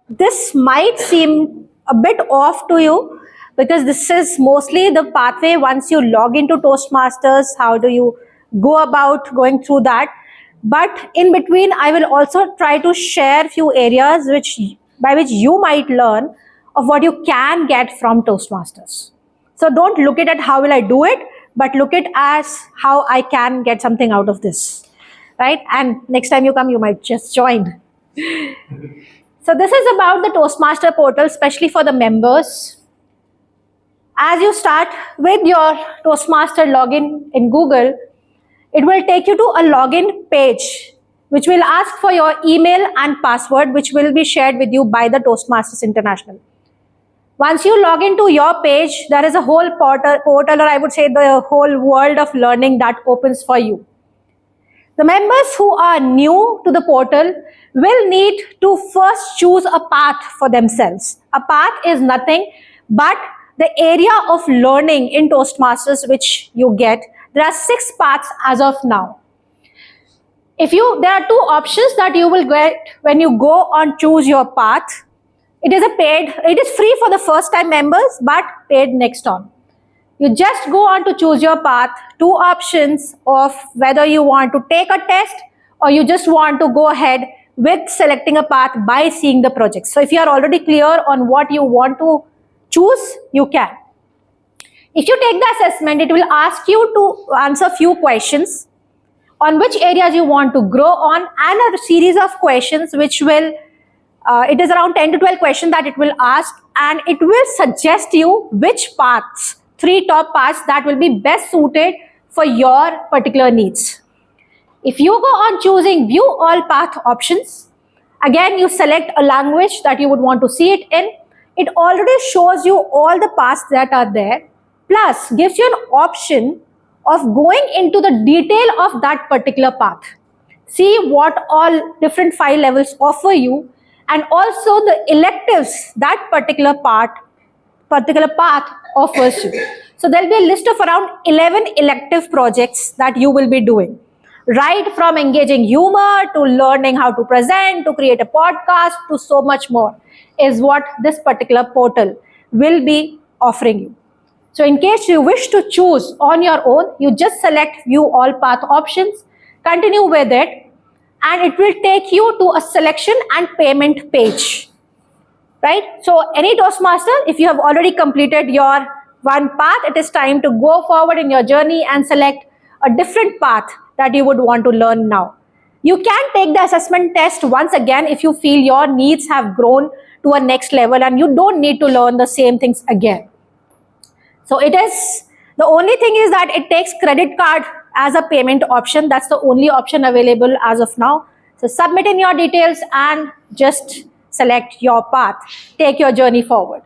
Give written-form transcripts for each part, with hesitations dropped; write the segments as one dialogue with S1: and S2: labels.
S1: this might seem a bit off to you because this is mostly the pathway once you log into Toastmasters. How do you go about going through that? But in between, I will also try to share few areas by which you might learn of what you can get from Toastmasters. So don't look at it how will I do it, but look at as how I can get something out of this, right? And next time you come, you might just join. So this is about the Toastmaster portal, especially for the members. As you start with your Toastmaster login in Google, it will take you to a login page, which will ask for your email and password, which will be shared with you by the Toastmasters International. Once you log into your page, there is a whole portal, or I would say the whole world of learning that opens for you. The members who are new to the portal will need to first choose a path for themselves. A path is nothing but the area of learning in Toastmasters which you get. There are 6 paths as of now. There are 2 options that you will get when you go on choose your path. It is free for the first time members, but paid next on. You just go on to choose your path, 2 options of whether you want to take a test or you just want to go ahead with selecting a path by seeing the project. So if you are already clear on what you want to choose, you can. If you take the assessment, it will ask you to answer few questions on which areas you want to grow on and a series of questions which will, it is around 10 to 12 questions that it will ask, and it will suggest you which paths, 3 top paths that will be best suited for your particular needs. If you go on choosing view all path options, again you select a language that you would want to see it in. It already shows you all the paths that are there, plus gives you an option of going into the detail of that particular path. See what all different file levels offer you, and also the electives that particular path offers you. So there will be a list of around 11 elective projects that you will be doing. Right from engaging humor to learning how to present, to create a podcast, to so much more is what this particular portal will be offering you. So in case you wish to choose on your own, you just select view all path options, continue with it, and it will take you to a selection and payment page, right? So any Toastmaster, if you have already completed your one path, it is time to go forward in your journey and select a different path that you would want to learn now. You can take the assessment test once again if you feel your needs have grown to a next level and you don't need to learn the same things again. So the only thing is that it takes credit card as a payment option. That's the only option available as of now. So submit in your details and just select your path. Take your journey forward.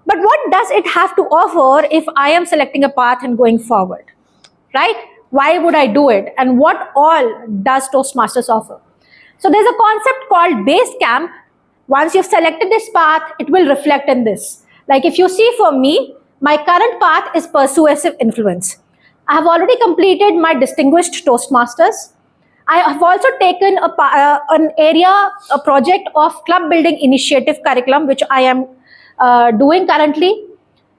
S1: But what does it have to offer if I am selecting a path and going forward, right? Why would I do it? And what all does Toastmasters offer? So there's a concept called Basecamp. Once you've selected this path, it will reflect in this. Like if you see for me, my current path is persuasive influence. I have already completed my distinguished Toastmasters. I have also taken a project of club building initiative curriculum, which I am doing currently.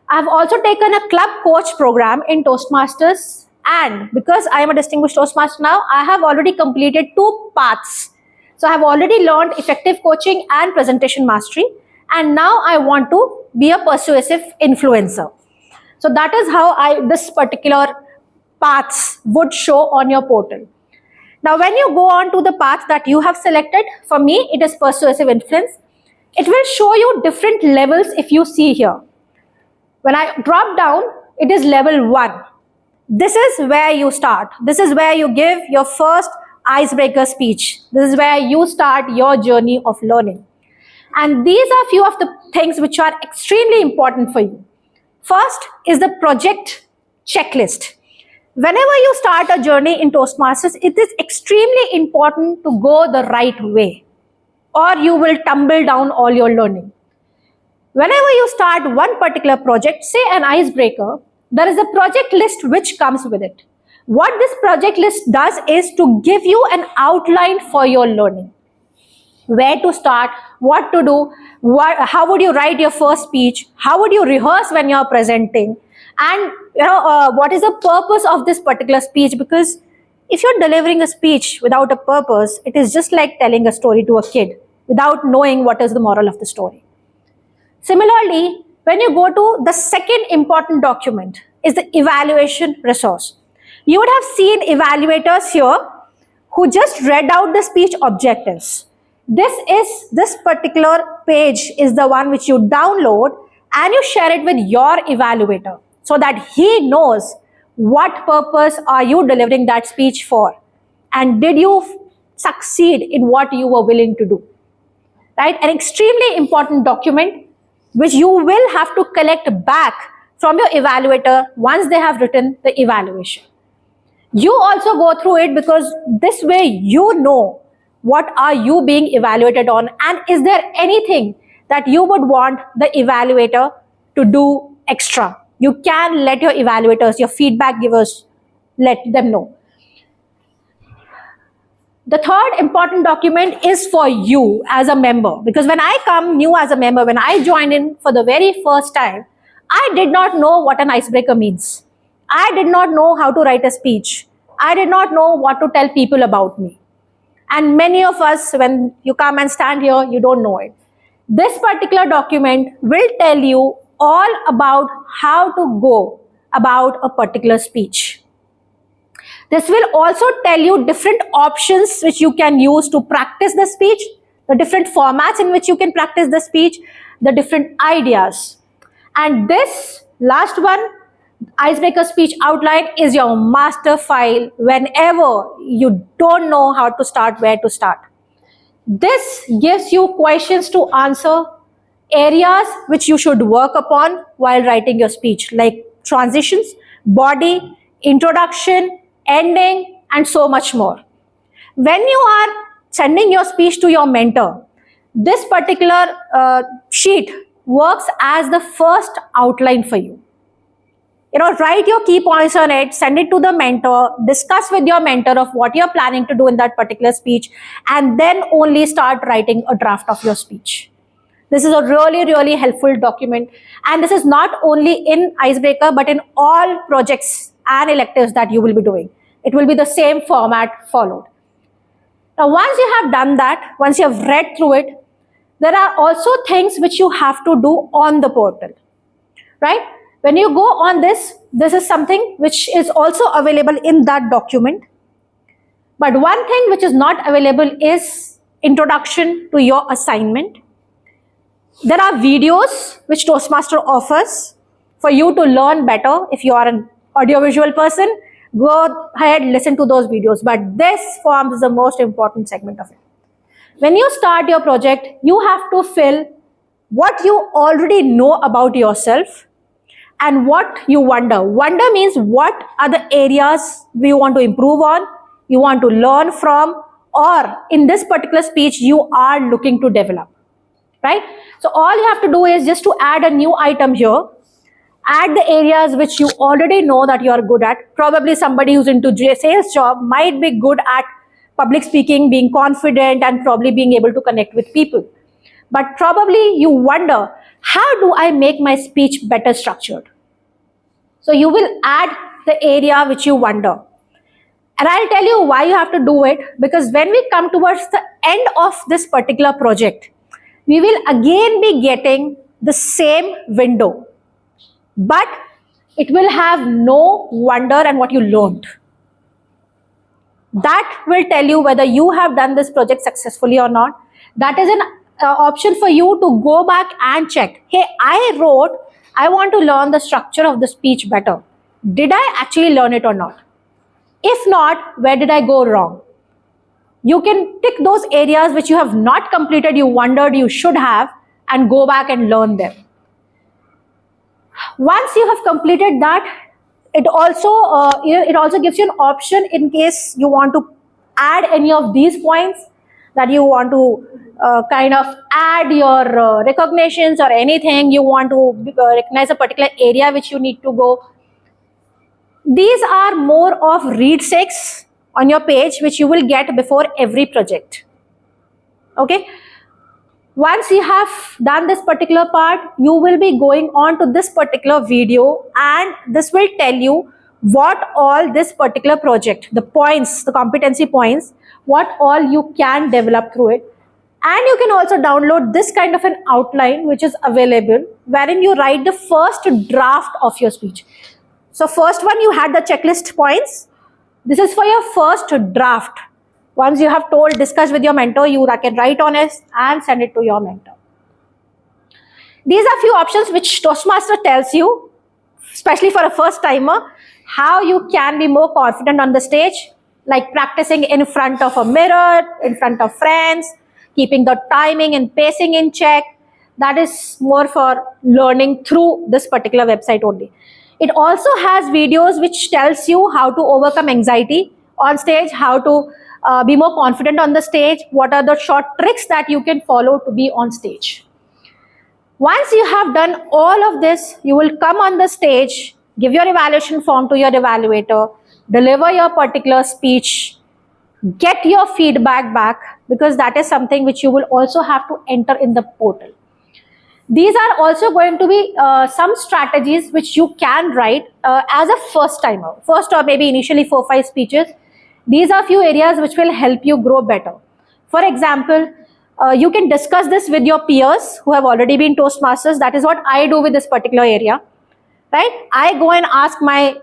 S1: I have also taken a club coach program in Toastmasters. And because I am a distinguished Toastmaster now, I have already completed 2 paths. So I have already learned effective coaching and presentation mastery. And now I want to be a persuasive influencer. So that is how this particular paths would show on your portal. Now, when you go on to the path that you have selected, for me, it is persuasive influence. It will show you different levels if you see here. When I drop down, it is level 1. This is where you start. This is where you give your first icebreaker speech. This is where you start your journey of learning. And these are few of the things which are extremely important for you. First is the project checklist. Whenever you start a journey in Toastmasters, it is extremely important to go the right way, or you will tumble down all your learning. Whenever you start one particular project, say an icebreaker, there is a project list which comes with it. What this project list does is to give you an outline for your learning. Where to start, what to do, how would you write your first speech, how would you rehearse when you're presenting, and what is the purpose of this particular speech. Because if you're delivering a speech without a purpose, it is just like telling a story to a kid without knowing what is the moral of the story. Similarly, when you go to the second important document is the evaluation resource. You would have seen evaluators here who just read out the speech objectives. This particular page is the one which you download and you share it with your evaluator so that he knows what purpose are you delivering that speech for, and did you succeed in what you were willing to do, right? An extremely important document which you will have to collect back from your evaluator once they have written the evaluation. You also go through it because this way you know what are you being evaluated on, and is there anything that you would want the evaluator to do extra. You can let your evaluators, your feedback givers, let them know. The third important document is for you as a member, because when I come new as a member, when I joined in for the very first time, I did not know what an icebreaker means. I did not know how to write a speech. I did not know what to tell people about me. And many of us, when you come and stand here, you don't know it. This particular document will tell you all about how to go about a particular speech. This will also tell you different options which you can use to practice the speech, the different formats in which you can practice the speech, the different ideas. And this last one, icebreaker speech outline, is your master file whenever you don't know how to start, where to start. This gives you questions to answer, areas which you should work upon while writing your speech, like transitions, body, introduction, ending, and so much more. When you are sending your speech to your mentor, this particular sheet works as the first outline for you. Write your key points on it, send it to the mentor, discuss with your mentor of what you're planning to do in that particular speech, and then only start writing a draft of your speech. This is a really, really helpful document. And this is not only in Icebreaker, but in all projects and electives that you will be doing. It will be the same format followed. Now, once you have done that, once you have read through it, there are also things which you have to do on the portal, right? When you go on this is something which is also available in that document. But one thing which is not available is introduction to your assignment. There are videos which Toastmaster offers for you to learn better. If you are an audiovisual person, go ahead, listen to those videos. But this forms the most important segment of it. When you start your project, you have to fill what you already know about yourself and what you wonder. Wonder means what are the areas you want to improve on, you want to learn from, or in this particular speech, you are looking to develop, right? So all you have to do is just to add a new item here, add the areas which you already know that you are good at. Probably somebody who's into sales job might be good at public speaking, being confident, and probably being able to connect with people. But probably you wonder, how do I make my speech better structured? So you will add the area which you wonder. And I'll tell you why you have to do it, because when we come towards the end of this particular project, we will again be getting the same window, but it will have no wonder and what you learned. That will tell you whether you have done this project successfully or not. That is an option for you to go back and check. Hey, I want to learn the structure of the speech better. Did I actually learn it or not? If not, where did I go wrong? You can tick those areas which you have not completed, you wondered you should have, and go back and learn them. Once you have completed that, it also gives you an option in case you want to add any of these points, that you want to kind of add your recognitions or anything, you want to recognize a particular area which you need to go. These are more of read sakes on your page, which you will get before every project. Okay. Once you have done this particular part, you will be going on to this particular video, and this will tell you what all this particular project, the points, the competency points, what all you can develop through it. And you can also download this kind of an outline which is available, wherein you write the first draft of your speech. So first one, you had the checklist points. This is for your first draft. Once you have discussed with your mentor, you can write on it and send it to your mentor. These are few options which Toastmaster tells you, especially for a first timer, how you can be more confident on the stage, like practicing in front of a mirror, in front of friends, keeping the timing and pacing in check. That is more for learning through this particular website only. It also has videos which tells you how to overcome anxiety on stage, how to be more confident on the stage, what are the short tricks that you can follow to be on stage. Once you have done all of this, you will come on the stage, give your evaluation form to your evaluator, deliver your particular speech, get your feedback back, because that is something which you will also have to enter in the portal. These are also going to be some strategies which you can write as a first timer, first or maybe initially 4 or 5 speeches. These are few areas which will help you grow better. For example, you can discuss this with your peers who have already been Toastmasters. That is what I do with this particular area, right? I go and ask my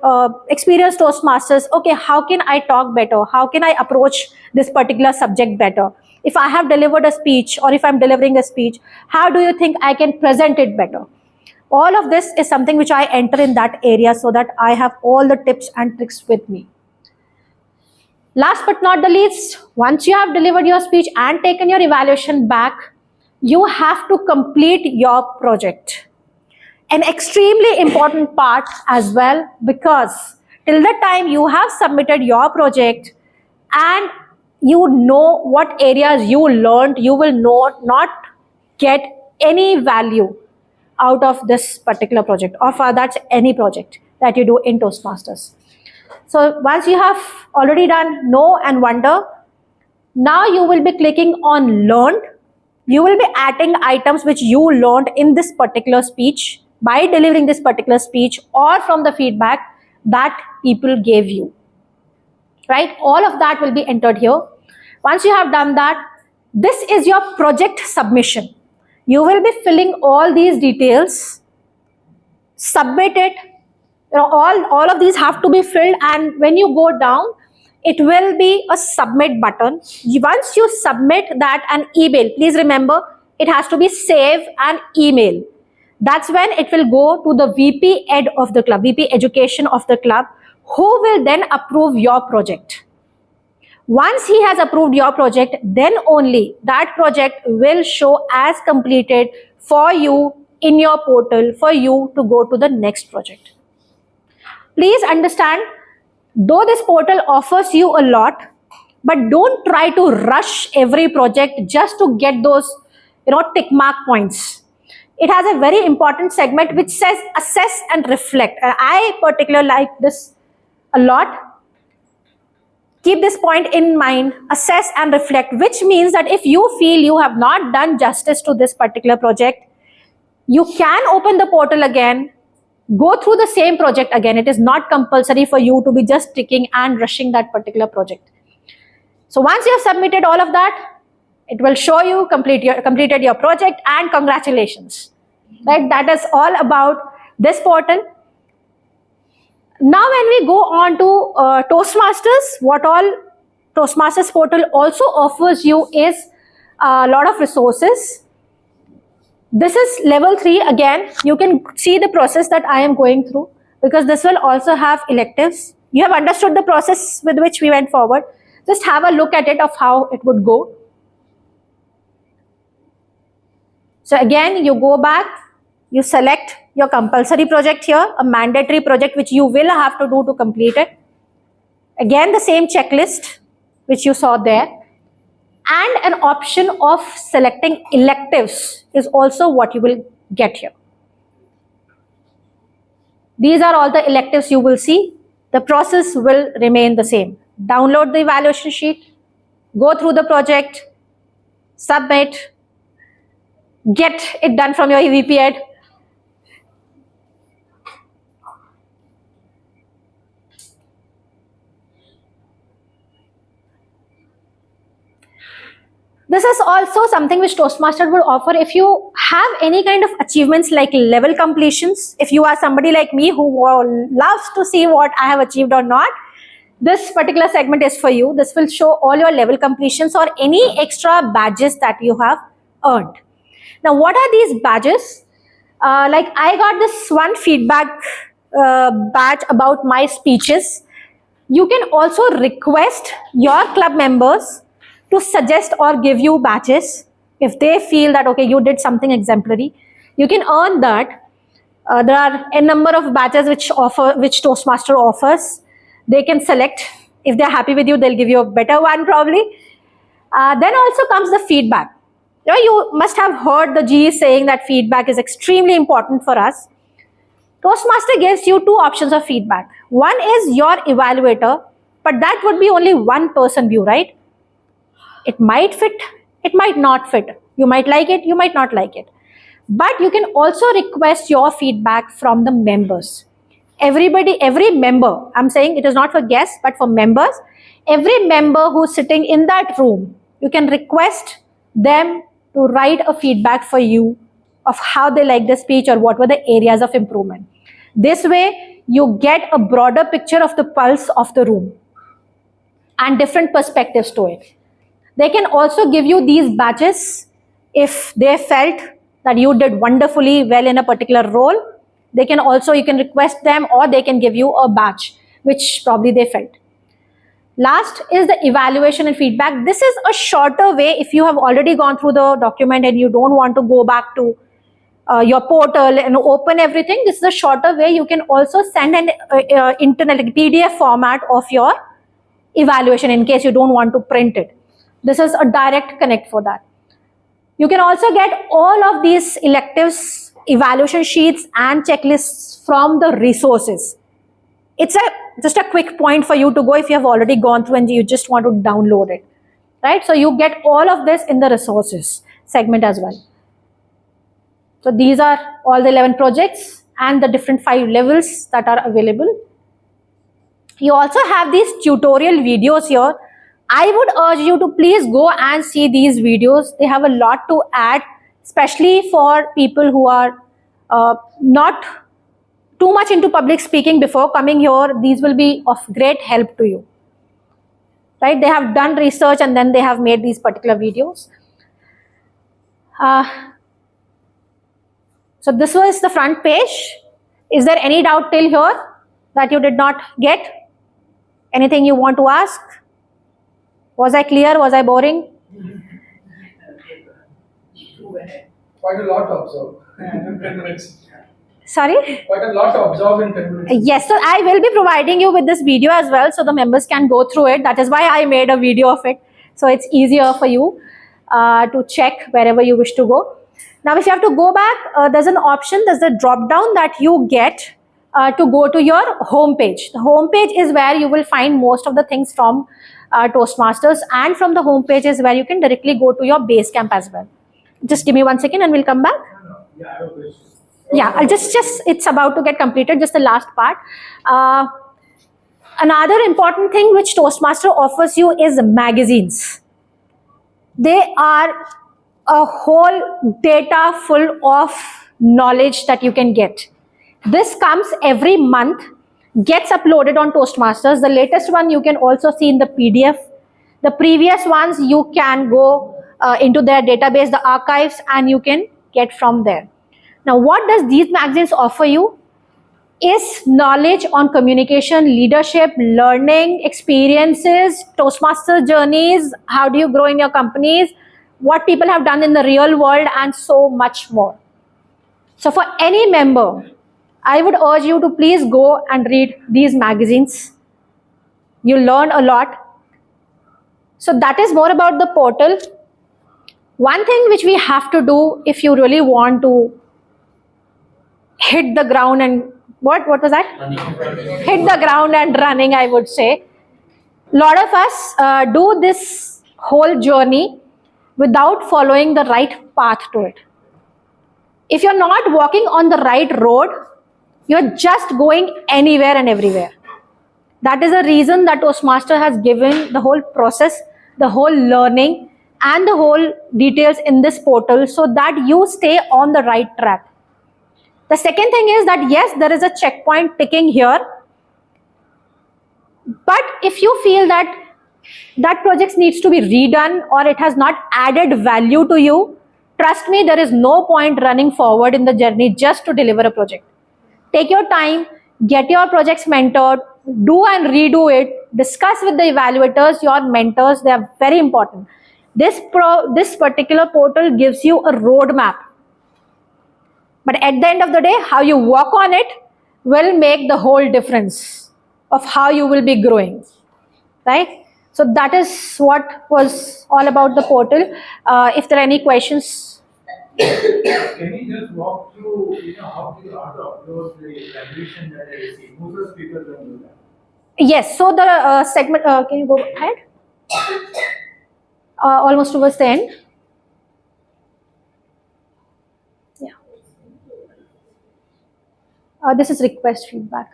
S1: experienced Toastmasters, okay, how can I talk better? How can I approach this particular subject better? If I have delivered a speech or if I'm delivering a speech, how do you think I can present it better? All of this is something which I enter in that area so that I have all the tips and tricks with me. Last but not the least, once you have delivered your speech and taken your evaluation back, you have to complete your project. An extremely important part as well, because till the time you have submitted your project and you know what areas you learned, you will not get any value out of this particular project, or for that's any project that you do in Toastmasters. So once you have already done know and wonder, now you will be clicking on learned. You will be adding items which you learned in this particular speech by delivering this particular speech or from the feedback that people gave you, right? All of that will be entered here. Once you have done that, this is your project submission. You will be filling all these details, submit it. All of these have to be filled, and when you go down, it will be a submit button. Once you submit that, an email, please remember, it has to be save an email. That's when it will go to the VP Ed of the club, VP Education of the club, who will then approve your project. Once he has approved your project, then only that project will show as completed for you in your portal for you to go to the next project. Please understand, though this portal offers you a lot, but don't try to rush every project just to get those tick mark points. It has a very important segment which says assess and reflect. I particularly like this a lot. Keep this point in mind, assess and reflect, which means that if you feel you have not done justice to this particular project, you can open the portal again, go through the same project again. It is not compulsory for you to be just ticking and rushing that particular project. So once you have submitted all of that, it will show you completed your project, and congratulations. Right? That is all about this portal. Now when we go on to Toastmasters, what all Toastmasters portal also offers you is a lot of resources. This is level 3. Again, you can see the process that I am going through, because this will also have electives. You have understood the process with which we went forward. Just have a look at it of how it would go. So again, you go back, you select your compulsory project here, a mandatory project which you will have to do to complete it. Again, the same checklist which you saw there. And an option of selecting electives is also what you will get here. These are all the electives you will see. The process will remain the same. Download the evaluation sheet, go through the project, submit, get it done from your EVP head. This is also something which Toastmaster would offer if you have any kind of achievements like level completions. If you are somebody like me who loves to see what I have achieved or not, this particular segment is for you. This will show all your level completions or any extra badges that you have earned. Now, what are these badges? Like I got this one feedback badge about my speeches. You can also request your club members to suggest or give you badges if they feel that, okay, you did something exemplary. You can earn that. There are a number of badges which Toastmaster offers. They can select. If they're happy with you, they'll give you a better one probably. Then also comes the feedback. You must have heard the GE saying that feedback is extremely important for us. Toastmaster gives you two options of feedback. One is your evaluator, but that would be only one person view, right? It might fit, it might not fit. You might like it, you might not like it. But you can also request your feedback from the members. Every member, I'm saying it is not for guests, but for members, every member who's sitting in that room, you can request them to write a feedback for you of how they like the speech or what were the areas of improvement. This way, you get a broader picture of the pulse of the room and different perspectives to it. They can also give you these badges if they felt that you did wonderfully well in a particular role. You can request them or they can give you a badge, which probably they felt. Last is the evaluation and feedback. This is a shorter way if you have already gone through the document and you don't want to go back to your portal and open everything. This is a shorter way. You can also send an internal PDF format of your evaluation in case you don't want to print it. This is a direct connect for that. You can also get all of these electives, evaluation sheets and checklists from the resources. It's just a quick point for you to go if you have already gone through and you just want to download it, right? So you get all of this in the resources segment as well. So these are all the 11 projects and the different 5 levels that are available. You also have these tutorial videos here. I would urge you to please go and see these videos. They have a lot to add, especially for people who are not too much into public speaking before coming here. These will be of great help to you, right? They have done research and then they have made these particular videos. So this was the front page. Is there any doubt till here that you did not get? Anything you want to ask? Was I clear? Was I boring?
S2: Quite a lot to observe in 10 minutes.
S1: Sorry?
S2: Quite a lot to observe in 10 minutes.
S1: Yes, so I will be providing you with this video as well so the members can go through it. That is why I made a video of it. So it's easier for you to check wherever you wish to go. Now, if you have to go back, there's an option, there's a drop down that you get to go to your home page. The home page is where you will find most of the things from Toastmasters, and from the home page is where you can directly go to your base camp as well. Just give me 1 second and we'll come back.
S2: Yeah, I have a question.
S1: Yeah, I'll just it's about to get completed, just the last part. Another important thing which Toastmaster offers you is magazines. They are a whole data full of knowledge that you can get. This comes every month, gets uploaded on Toastmasters. The latest one you can also see in the PDF. The previous ones you can go into their database, the archives, and you can get from there. Now, what does these magazines offer you? Is knowledge on communication, leadership, learning, experiences, Toastmaster journeys, how do you grow in your companies, what people have done in the real world, and so much more. So for any member, I would urge you to please go and read these magazines. You learn a lot. So that is more about the portal. One thing which we have to do if you really want to hit the ground and what was that? Hit the ground and running, I would say. A lot of us do this whole journey without following the right path to it. if you're not walking on the right road, you're just going anywhere and everywhere. That is the reason that Toastmaster has given the whole process, the whole learning, and the whole details in this portal so that you stay on the right track. The second thing is that yes, there is a checkpoint ticking here. But if you feel that that project needs to be redone or it has not added value to you, trust me, there is no point running forward in the journey just to deliver a project. Take your time, get your projects mentored, do and redo it, discuss with the evaluators, your mentors, they are very important. This particular portal gives you a roadmap. But at the end of the day, how you work on it will make the whole difference of how you will be growing, right? So that is what was all about the portal. If there are any questions.
S2: Can you just walk through, how to upload the evaluation that I receive? Most of the speakers don't do that.
S1: Yes, so the segment, can you go ahead? Almost towards the end. Yeah. This is request feedback.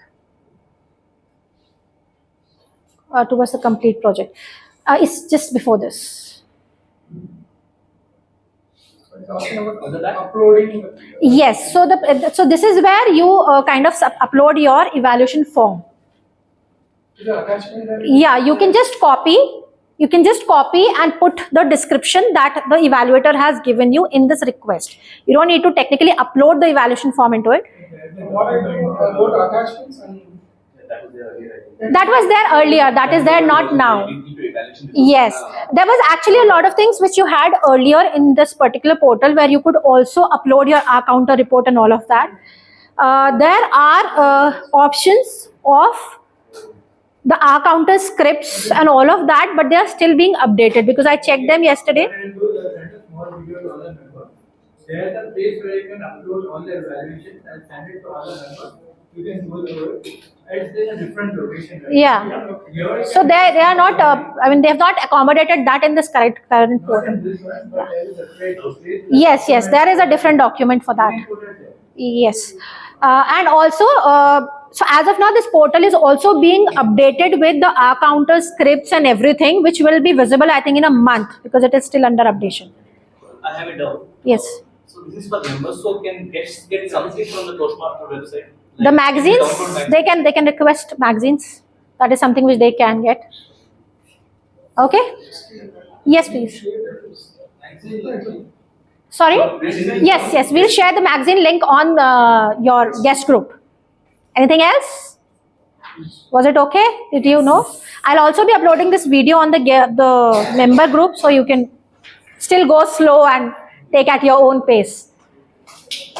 S1: Towards the complete project. It's just before this.
S2: Talking about uploading.
S1: Yes, so this is where you kind of upload your evaluation form.
S2: Is there attachment there?
S1: Yeah, you can just copy. You can just copy and put the description that the evaluator has given you in this request. You don't need to technically upload the evaluation form into it.
S2: Then what I do, I go to attachments and
S1: That was there earlier. That is there not now. Yes, there was actually a lot of things which you had earlier in this particular portal where you could also upload your R counter report and all of that. There are options of the R counter scripts and all of that, but they are still being updated because I checked them yesterday.
S2: what I do is I send a small video to other members. There's a place where you can upload all the evaluations and send it to other members. You can go through it. It's in a different location. Right?
S1: Yeah.
S2: Here
S1: So they are not. I mean, they have not accommodated that in this current
S2: not
S1: portal.
S2: in this one, but there is a place.
S1: Yes, there is a different document for that.
S2: You can put it there.
S1: Yes, and also, so as of now, this portal is also being updated with the R counter scripts and everything, which will be visible, I think, in a month because it is still under updation.
S3: I have a doubt.
S1: Yes.
S3: So this is for members, so can get something from the Toastmaster website.
S1: The
S3: Like,
S1: magazines,
S3: download
S1: they can request magazines. That is something which they can get. Okay. Yes, please. Sorry. Yes. We'll share the magazine link on your guest group. Anything else? Was it okay? Did you know? I'll also be uploading this video on the member group, so you can still go slow and take at your own pace.
S3: Just